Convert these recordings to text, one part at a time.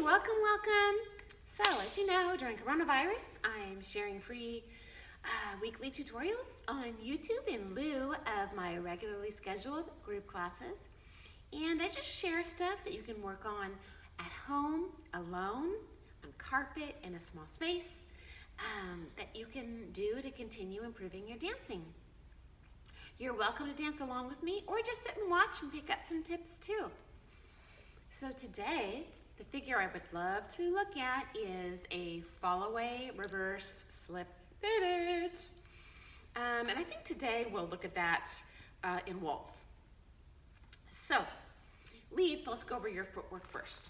welcome, welcome. So, as you know, during coronavirus, I'm sharing free weekly tutorials on YouTube in lieu of my regularly scheduled group classes. And I just share stuff that you can work on at home, alone, on carpet, in a small space, that you can do to continue improving your dancing. You're welcome to dance along with me or just sit and watch and pick up some tips too. So today, the figure I would love to look at is a Fallaway reverse slip pivot. And I think today we'll look at that in Waltz. So, leads, let's go over your footwork first.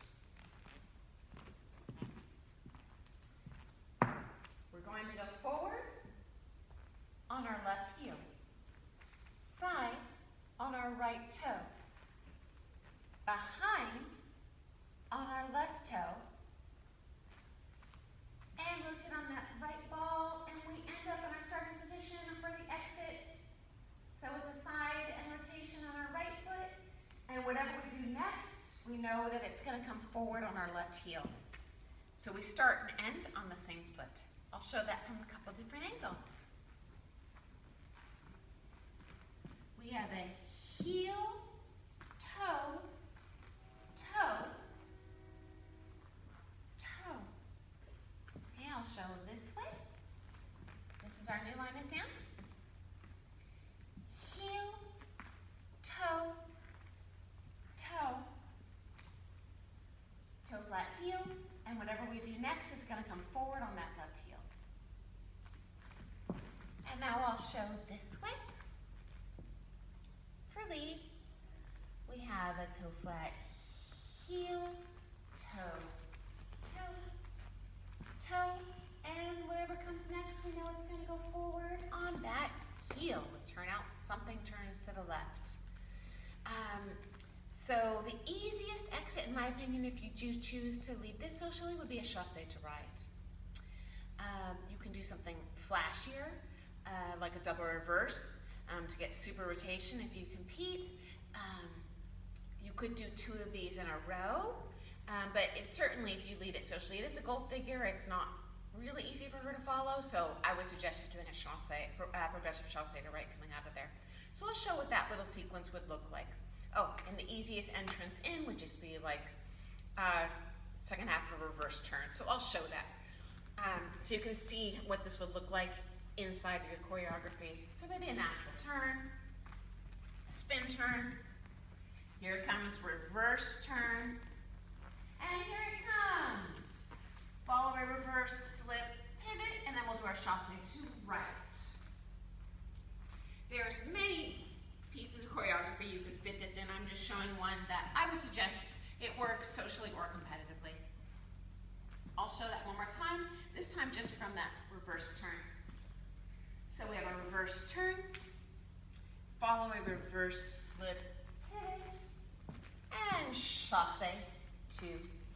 We're going to go forward on our left heel, side on our right toe, behind on our left toe, and rotate on that right ball, and we end up in our starting position for the exit. So it's a side and rotation on our right foot, and whatever we do next, we know that it's going to come forward on our left heel. So we start and end on the same foot. I'll show that from a couple different angles. We have a heel, toe, toe, toe. Okay, I'll show this way. This is our new line of dance. Heel, toe, toe, toe flat heel, and whatever we do next is going to come forward on that left heel. And now I'll show this way. For lead, we have a toe flat heel, toe, toe, toe, and whatever comes next, we know it's going to go forward on that heel. We turn out, something turns to the left. So the easiest exit, in my opinion, if you choose to lead this socially, would be a chassé to right. You can do something flashier, like a double reverse, to get super rotation if you compete. You could do 2 of these in a row, but certainly if you lead it socially, it is a goal figure. It's not really easy for her to follow, so I would suggest you doing a chassé, progressive chassé to right coming out of there. So I'll show what that little sequence would look like. Oh, and the easiest entrance in would just be like second half of a reverse turn. So I'll show that. So you can see what this would look like inside of your choreography. So maybe a natural turn, a spin turn. Here comes reverse turn. And here it comes. Follow a reverse slip pivot, and then we'll do our chassé to right. There's many pieces of choreography you could fit this in. I'm just showing one that I would suggest it works socially or competitively. I'll show that one more time, this time just from that reverse turn. So we have a reverse turn, follow a reverse slip pivot, and chassé to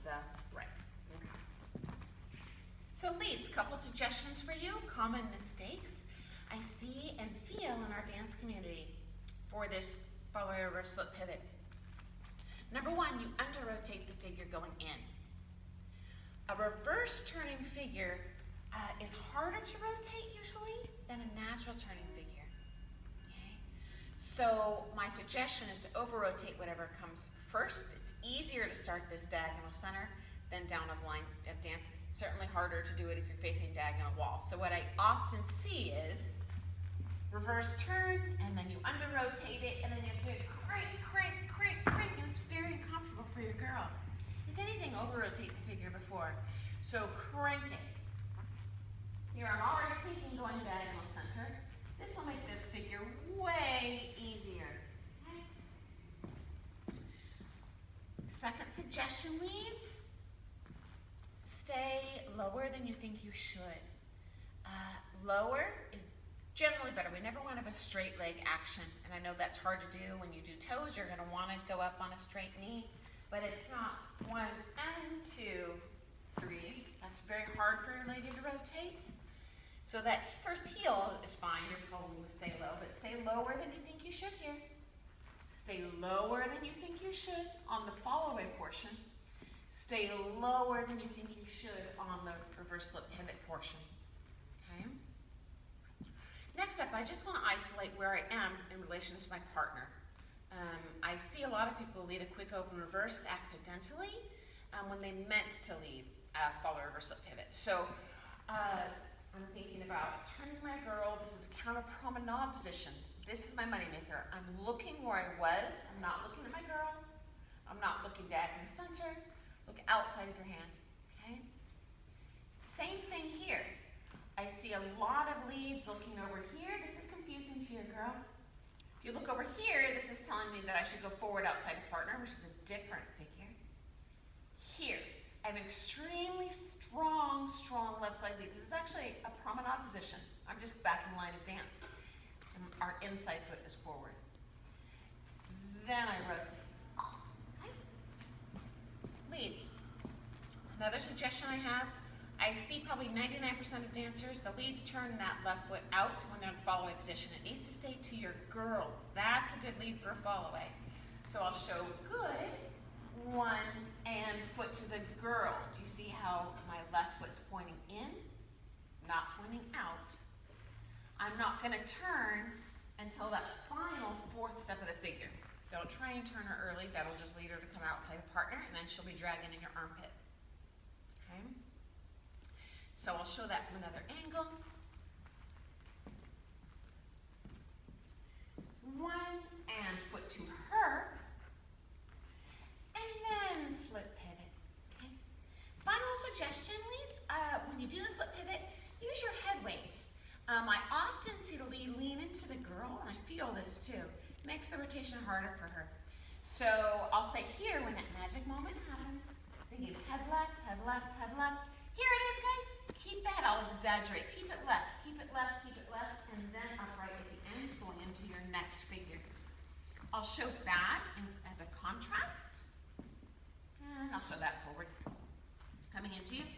the right. Okay. So leads, couple suggestions for you, common mistakes I see and feel in our dance community for this follow a reverse slip pivot. Number 1, you under-rotate the figure going in. A reverse turning figure is harder to rotate usually than a natural turning figure. Okay? So my suggestion is to over-rotate whatever comes first. It's easier to start this diagonal center than down a line of dance. It's certainly harder to do it if you're facing diagonal wall. So what I often see is reverse turn, and then you under-rotate it, and then you do it crank, crank, crank, crank, and it's very uncomfortable for your girl. If anything, over-rotate the figure before. So crank it. Here I'm already thinking going diagonal center. This will make this figure way easier. Okay? Second suggestion, leads, stay lower than you think you should. Lower is generally better. We never want to have a straight leg action, and I know that's hard to do. When you do toes, you're going to want to go up on a straight knee, but it's not 1 and 2, 3. That's very hard for your lady to rotate. So that first heel is fine. You're probably going to stay low, but stay lower than you think you should here. Stay lower than you think you should on the follow-away portion. Stay lower than you think you should on the reverse slip pivot portion. Okay? Next up, I just want to isolate where I am in relation to my partner. I see a lot of people lead a quick open reverse accidentally when they meant to lead a follow reverse slip pivot. So I'm thinking about turning my girl. This is a counter promenade position. This is my moneymaker. I'm looking where I was. I'm not looking at my girl. I'm not looking back in the center. Look outside of your hand. Okay? Same thing here. I see a lot of leads looking over here. This is confusing to your girl. If you look over here, this is telling me that I should go forward outside the partner, which is a different figure. Here, I have an extremely strong left side lead. This is actually a promenade position. I'm just back in line of dance. And our inside foot is forward. Then I rotate. Oh, hi. Leads. Another suggestion I have, I see probably 99% of dancers, the leads turn that left foot out when they're in Fallaway position. It needs to stay to your girl. That's a good lead for a Fallaway. So I'll show good, one, and foot to the girl. Do you see how my left foot's pointing in, not pointing out? I'm not gonna turn until that final fourth step of the figure. Don't try and turn her early. That'll just lead her to come outside the partner, and then she'll be dragging in your armpit. Okay? So I'll show that from another angle. One, and foot to her. And then slip pivot. Okay? Final suggestion, leads, when you do the slip pivot, use your head weight. I often see the lead lean into the girl, and I feel this too. Makes the rotation harder for her. So I'll say here, when that magic moment happens, thinking head left, head left, head left. Here it is, guys. Keep the head, I'll exaggerate. Keep it left, keep it left, keep it left, and then upright at the end, going into your next figure. I'll show that as a contrast, and I'll show that forward, coming into you.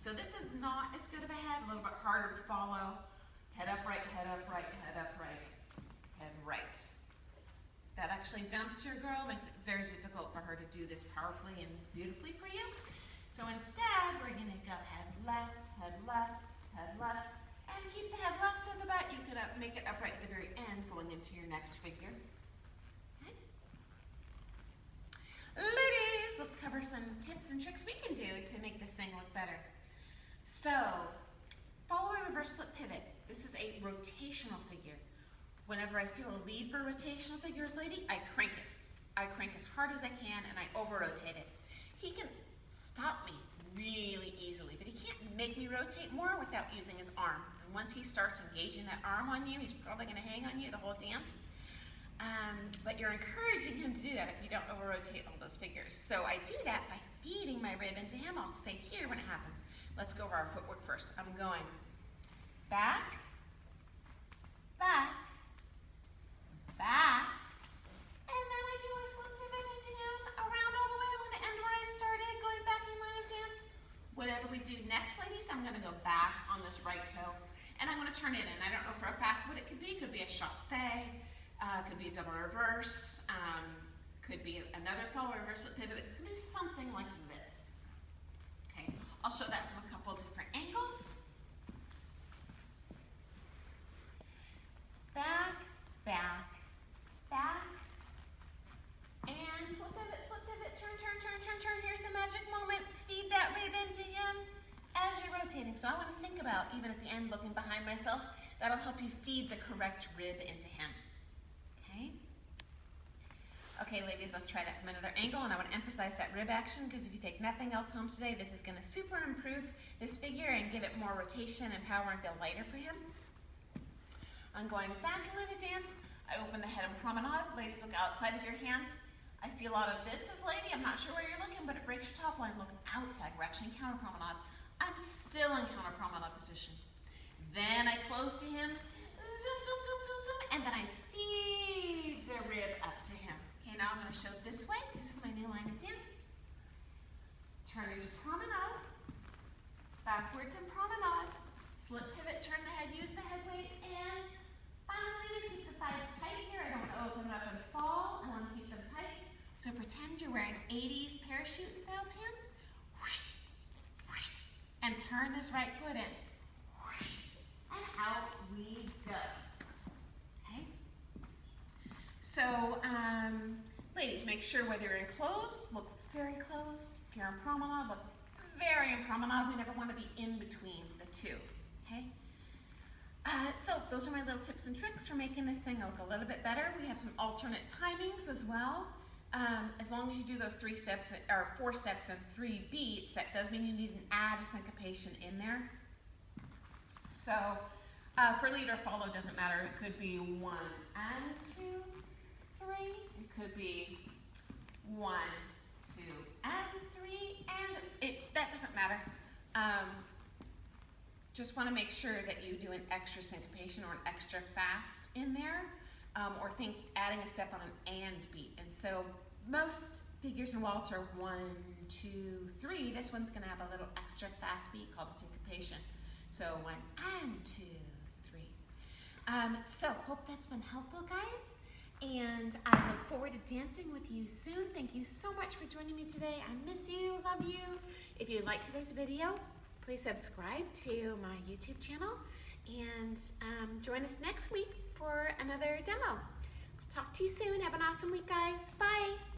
So this is not as good of a head, a little bit harder to follow. Head upright, head upright, head upright, head right. That actually dumps your girl, makes it very difficult for her to do this powerfully and beautifully for you. So instead, we're gonna go head left, and keep the head left of the butt. You can make it upright at the very end, going into your next figure. Okay. Ladies, let's cover some tips and tricks we can do to make this thing look better. So, Fallaway reverse slip pivot. This is a rotational figure. Whenever I feel a lead for a rotational figures, lady, I crank it. I crank as hard as I can, and I over-rotate it. He can stop me really easily, but he can't make me rotate more without using his arm. And once he starts engaging that arm on you, he's probably gonna hang on you the whole dance. But you're encouraging him to do that if you don't over-rotate all those figures. So I do that by feeding my rib into him. I'll say here when it happens. Let's go over our footwork first. I'm going back, back, back, and then I do a slip pivot into him around all the way. I'm gonna end where I started, going back in line of dance. Whatever we do next, ladies, I'm gonna go back on this right toe, and I'm gonna turn it in. I don't know for a fact what it could be. It could be a chassé, could be a double reverse, could be another follow reverse slip pivot. It's gonna do something like this. Okay, I'll show that from a couple of different angles. Back, back, back, and slip pivot, turn, turn, turn, turn, turn. Here's the magic moment. Feed that rib into him as you're rotating. So I want to think about, even at the end, looking behind myself. That'll help you feed the correct rib into him. Okay? Okay, ladies, let's try that from another angle, and I want to emphasize that rib action, because if you take nothing else home today, this is going to super improve this figure and give it more rotation and power and feel lighter for him. I'm going back in line of dance. I open the head and promenade. Ladies, look outside of your hand. I see a lot of this as lady. I'm not sure where you're looking, but it breaks your top line. Look outside. We're actually in counter promenade. I'm still in counter promenade position. Then I close to him. Zoom, zoom, zoom, zoom, zoom. And then I feed the rib up to him. Okay, now I'm going to show this way. This is my new line of dance. Turn into promenade. Backwards in promenade. Slip pivot, turn the head, use the head weight, and finally keep the thighs tight here. I don't want to open up and fall. I want to keep them tight. So So pretend you're wearing 80s parachute style pants, whoosh, whoosh, and turn this right foot in, whoosh, and out we go. Okay? So, ladies, make sure whether you're in closed, look very closed. If you're in promenade, look very in promenade. We never want to be in between the two. Okay? So those are my little tips and tricks for making this thing look a little bit better. We have some alternate timings as well. As long as you do those 3 steps or 4 steps and 3 beats, that does mean you need an add a syncopation in there. So for lead or follow, doesn't matter. It could be 1 and 2, 3. It could be 1, 2 and 3, and that doesn't matter. Just want to make sure that you do an extra syncopation or an extra fast in there, or think adding a step on an and beat. And so most figures in waltz are 1, 2, 3. This one's going to have a little extra fast beat called a syncopation. So 1 and 2, 3. So hope that's been helpful, guys. And I look forward to dancing with you soon. Thank you so much for joining me today. I miss you, love you. If you liked today's video, please subscribe to my YouTube channel and join us next week for another demo. Talk to you soon. Have an awesome week, guys. Bye.